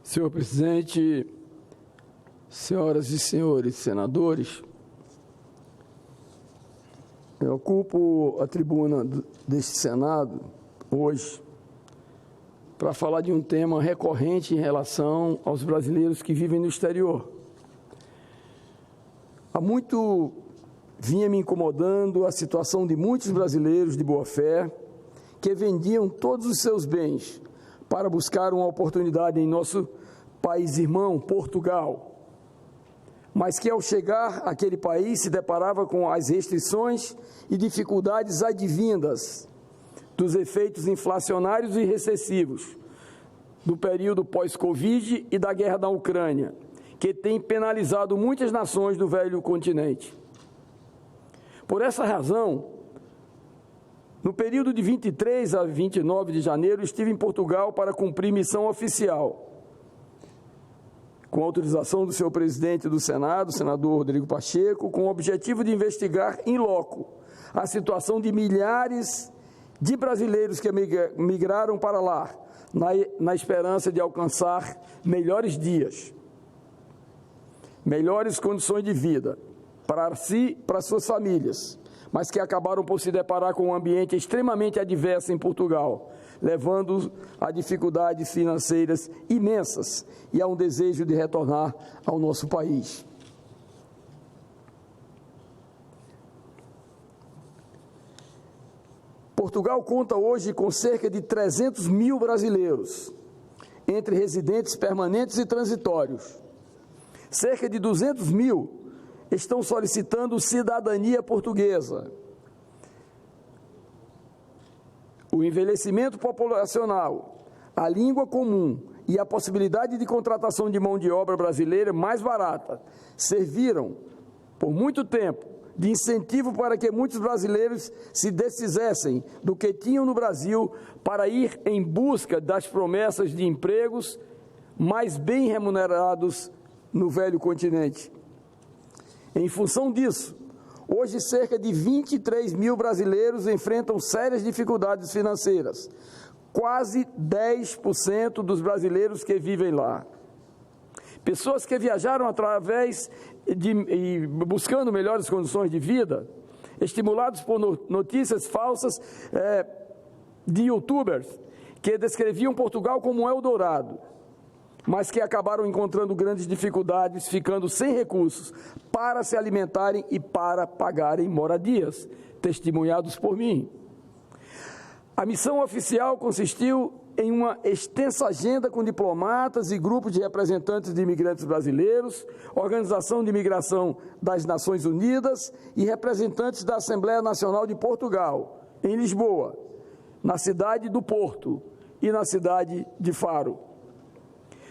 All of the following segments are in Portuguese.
Senhor presidente, senhoras e senhores senadores, eu ocupo a tribuna deste Senado hoje para falar de um tema recorrente em relação aos brasileiros que vivem no exterior. Há muito vinha me incomodando a situação de muitos brasileiros de boa-fé que vendiam todos os seus bens para buscar uma oportunidade em nosso país irmão, Portugal, mas que ao chegar àquele país se deparava com as restrições e dificuldades advindas dos efeitos inflacionários e recessivos do período pós-Covid e da guerra da Ucrânia, que tem penalizado muitas nações do velho continente. Por essa razão, no período de 23 a 29 de janeiro, estive em Portugal para cumprir missão oficial, com autorização do senhor presidente do Senado, senador Rodrigo Pacheco, com o objetivo de investigar in loco a situação de milhares de brasileiros que migraram para lá, na esperança de alcançar melhores dias, melhores condições de vida para si e para suas famílias, mas que acabaram por se deparar com um ambiente extremamente adverso em Portugal, levando a dificuldades financeiras imensas e a um desejo de retornar ao nosso país. Portugal conta hoje com cerca de 300 mil brasileiros, entre residentes permanentes e transitórios. Cerca de 200 mil estão solicitando cidadania portuguesa. O envelhecimento populacional, a língua comum e a possibilidade de contratação de mão de obra brasileira mais barata serviram, por muito tempo, de incentivo para que muitos brasileiros se desfizessem do que tinham no Brasil para ir em busca das promessas de empregos mais bem remunerados no velho continente. Em função disso, hoje cerca de 23 mil brasileiros enfrentam sérias dificuldades financeiras, quase 10% dos brasileiros que vivem lá. Pessoas que viajaram através e buscando melhores condições de vida, estimulados por notícias falsas de youtubers que descreviam Portugal como um Eldorado, mas que acabaram encontrando grandes dificuldades, ficando sem recursos para se alimentarem e para pagarem moradias, testemunhados por mim. A missão oficial consistiu em uma extensa agenda com diplomatas e grupos de representantes de imigrantes brasileiros, Organização de Imigração das Nações Unidas e representantes da Assembleia Nacional de Portugal, em Lisboa, na cidade do Porto e na cidade de Faro.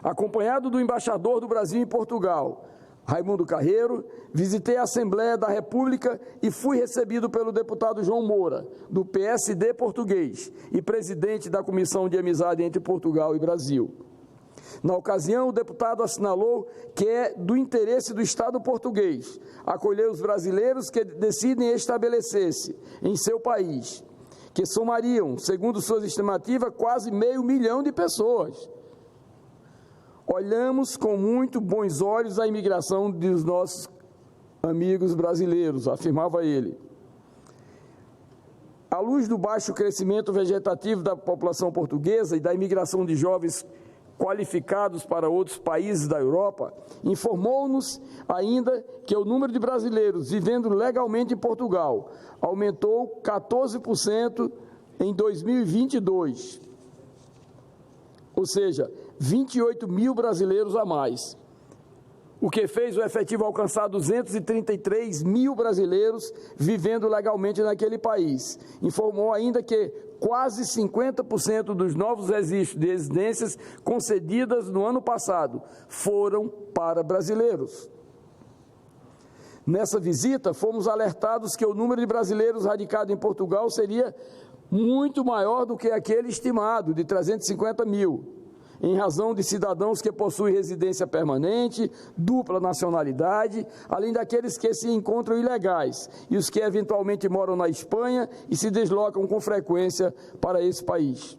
Acompanhado do embaixador do Brasil em Portugal, Raimundo Carreiro, visitei a Assembleia da República e fui recebido pelo deputado João Moura, do PSD português e presidente da Comissão de Amizade entre Portugal e Brasil. Na ocasião, o deputado assinalou que é do interesse do Estado português acolher os brasileiros que decidem estabelecer-se em seu país, que somariam, segundo suas estimativas, quase 500 mil de pessoas. Olhamos com muito bons olhos a imigração dos nossos amigos brasileiros, afirmava ele. À luz do baixo crescimento vegetativo da população portuguesa e da imigração de jovens qualificados para outros países da Europa, informou-nos ainda que o número de brasileiros vivendo legalmente em Portugal aumentou 14% em 2022, ou seja, 28 mil brasileiros a mais, o que fez o efetivo alcançar 233 mil brasileiros vivendo legalmente naquele país. Informou ainda que quase 50% dos novos registros de residências concedidas no ano passado foram para brasileiros. Nessa visita, fomos alertados que o número de brasileiros radicados em Portugal seria muito maior do que aquele estimado, de 350 mil. Em razão de cidadãos que possuem residência permanente, dupla nacionalidade, além daqueles que se encontram ilegais e os que eventualmente moram na Espanha e se deslocam com frequência para esse país.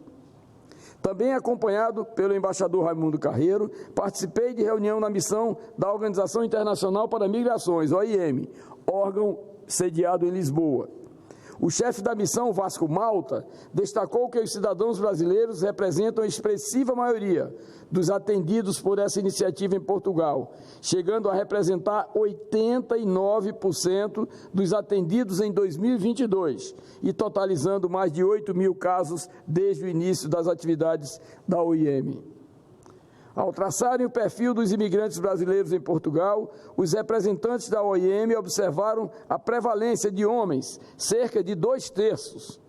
Também acompanhado pelo embaixador Raimundo Carreiro, participei de reunião na missão da Organização Internacional para Migrações, OIM, órgão sediado em Lisboa. O chefe da missão, Vasco Malta, destacou que os cidadãos brasileiros representam a expressiva maioria dos atendidos por essa iniciativa em Portugal, chegando a representar 89% dos atendidos em 2022 e totalizando mais de 8 mil casos desde o início das atividades da OIM. Ao traçarem o perfil dos imigrantes brasileiros em Portugal, os representantes da OIM observaram a prevalência de homens, cerca de 2/3,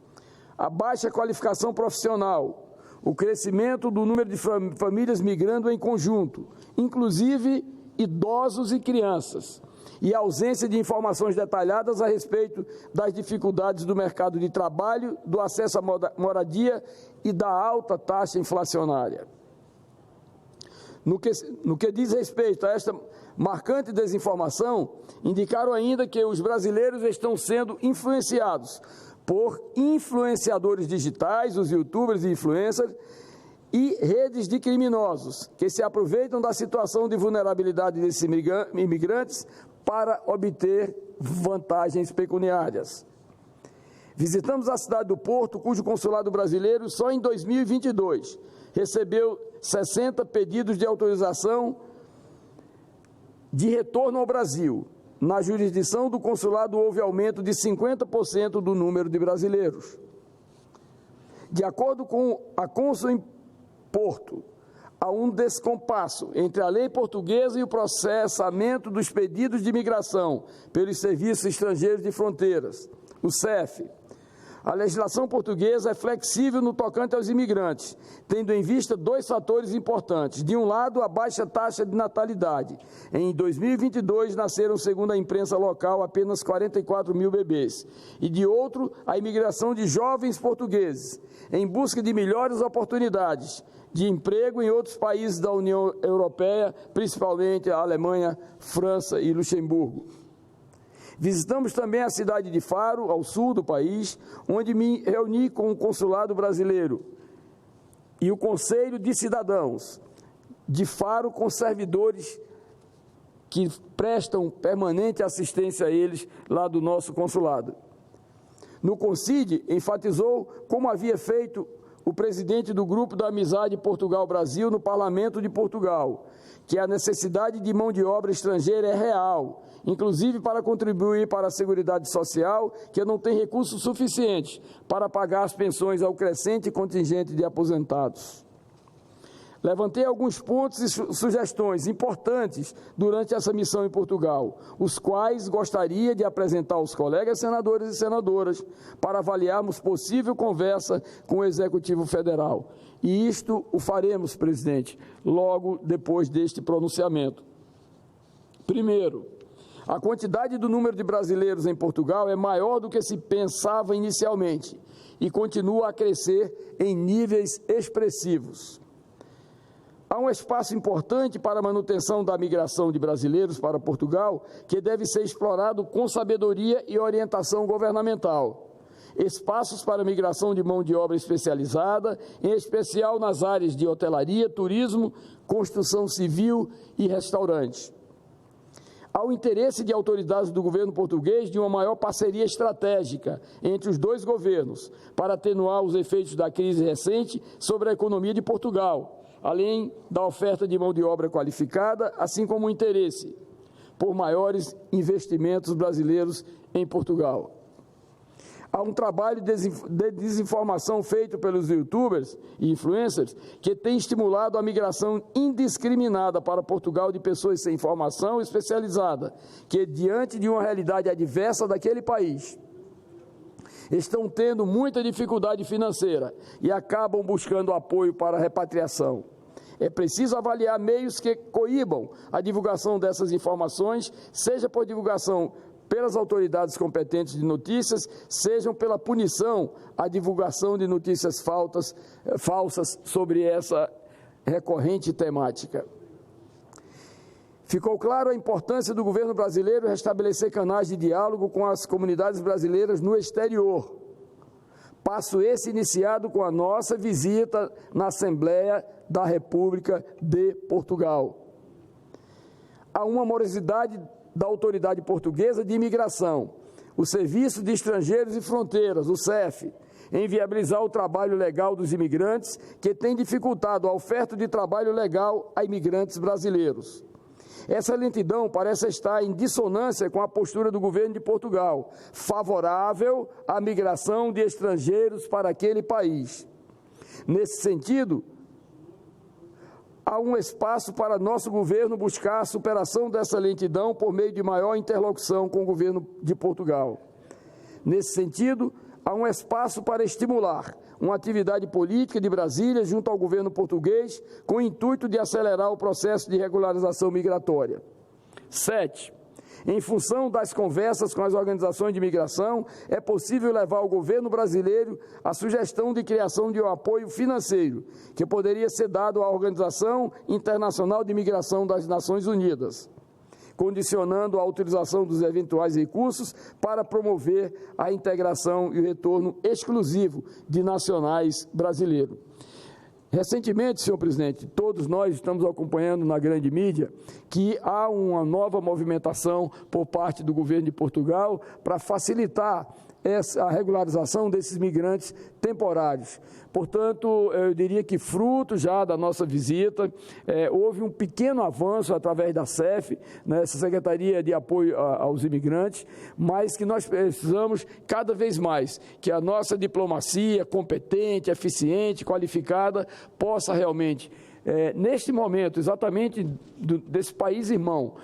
a baixa qualificação profissional, o crescimento do número de famílias migrando em conjunto, inclusive idosos e crianças, e a ausência de informações detalhadas a respeito das dificuldades do mercado de trabalho, do acesso à moradia e da alta taxa inflacionária. No que diz respeito a esta marcante desinformação, indicaram ainda que os brasileiros estão sendo influenciados por influenciadores digitais, os youtubers e influencers, e redes de criminosos que se aproveitam da situação de vulnerabilidade desses imigrantes para obter vantagens pecuniárias. Visitamos a cidade do Porto, cujo consulado brasileiro só em 2022 recebeu 60 pedidos de autorização de retorno ao Brasil. Na jurisdição do consulado houve aumento de 50% do número de brasileiros. De acordo com a cônsul em Porto, há um descompasso entre a lei portuguesa e o processamento dos pedidos de imigração pelos Serviços Estrangeiros de Fronteiras, o SEF. A legislação portuguesa é flexível no tocante aos imigrantes, tendo em vista dois fatores importantes. De um lado, a baixa taxa de natalidade. Em 2022, nasceram, segundo a imprensa local, apenas 44 mil bebês. E de outro, a imigração de jovens portugueses, em busca de melhores oportunidades de emprego em outros países da União Europeia, principalmente a Alemanha, França e Luxemburgo. Visitamos também a cidade de Faro, ao sul do país, onde me reuni com o consulado brasileiro e o Conselho de Cidadãos de Faro, com servidores que prestam permanente assistência a eles lá do nosso consulado. No CONCID, enfatizou como havia feito o presidente do Grupo da Amizade Portugal-Brasil no Parlamento de Portugal, que a necessidade de mão de obra estrangeira é real, inclusive para contribuir para a Seguridade Social, que não tem recursos suficientes para pagar as pensões ao crescente contingente de aposentados. Levantei alguns pontos e sugestões importantes durante essa missão em Portugal, os quais gostaria de apresentar aos colegas senadores e senadoras para avaliarmos possível conversa com o Executivo Federal. E isto o faremos, presidente, logo depois deste pronunciamento. Primeiro, a quantidade do número de brasileiros em Portugal é maior do que se pensava inicialmente e continua a crescer em níveis expressivos. Há um espaço importante para a manutenção da migração de brasileiros para Portugal que deve ser explorado com sabedoria e orientação governamental. Espaços para a migração de mão de obra especializada, em especial nas áreas de hotelaria, turismo, construção civil e restaurantes. Há o interesse de autoridades do governo português de uma maior parceria estratégica entre os dois governos para atenuar os efeitos da crise recente sobre a economia de Portugal, além da oferta de mão de obra qualificada, assim como o interesse por maiores investimentos brasileiros em Portugal. Há um trabalho de desinformação feito pelos youtubers e influencers que tem estimulado a migração indiscriminada para Portugal de pessoas sem formação especializada, que, diante de uma realidade adversa daquele país, estão tendo muita dificuldade financeira e acabam buscando apoio para a repatriação. É preciso avaliar meios que coíbam a divulgação dessas informações, seja por divulgação pelas autoridades competentes de notícias, sejam pela punição à divulgação de notícias falsas sobre essa recorrente temática. Ficou claro a importância do governo brasileiro restabelecer canais de diálogo com as comunidades brasileiras no exterior, Passo esse iniciado com a nossa visita na Assembleia da República de Portugal. Há uma morosidade da autoridade portuguesa de imigração, o Serviço de Estrangeiros e Fronteiras, o SEF, em viabilizar o trabalho legal dos imigrantes, que tem dificultado a oferta de trabalho legal a imigrantes brasileiros. Essa lentidão parece estar em dissonância com a postura do governo de Portugal, favorável à migração de estrangeiros para aquele país. Nesse sentido, há um espaço para nosso governo buscar a superação dessa lentidão por meio de maior interlocução com o governo de Portugal. Nesse sentido, há um espaço para estimular uma atividade política de Brasília junto ao governo português com o intuito de acelerar o processo de regularização migratória. 7. Em função das conversas com as organizações de imigração, é possível levar ao governo brasileiro a sugestão de criação de um apoio financeiro, que poderia ser dado à Organização Internacional de Imigração das Nações Unidas, condicionando a utilização dos eventuais recursos para promover a integração e o retorno exclusivo de nacionais brasileiros. Recentemente, senhor presidente, todos nós estamos acompanhando na grande mídia que há uma nova movimentação por parte do governo de Portugal para facilitar a regularização desses migrantes temporários. Portanto, eu diria que fruto já da nossa visita, houve um pequeno avanço através da SEF, essa Secretaria de Apoio aos Imigrantes, mas que nós precisamos cada vez mais que a nossa diplomacia competente, eficiente, qualificada, possa realmente, neste momento, exatamente desse país irmão,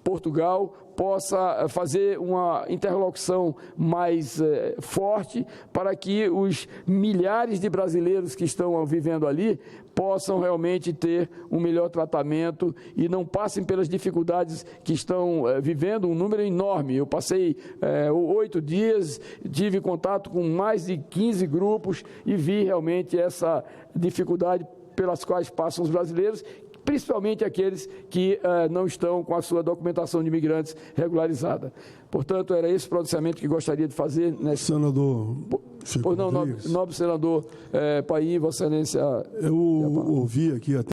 Portugal, possa fazer uma interlocução mais forte para que os milhares de brasileiros que estão vivendo ali possam realmente ter um melhor tratamento e não passem pelas dificuldades que estão vivendo, um número enorme. Eu passei 8 dias, tive contato com mais de 15 grupos e vi realmente essa dificuldade pelas quais passam os brasileiros, principalmente aqueles que não estão com a sua documentação de imigrantes regularizada. Portanto, era esse pronunciamento que gostaria de fazer. Senador Chico Rodrigues. Nobre senador Paim, Vossa Excelência. Eu ouvi aqui até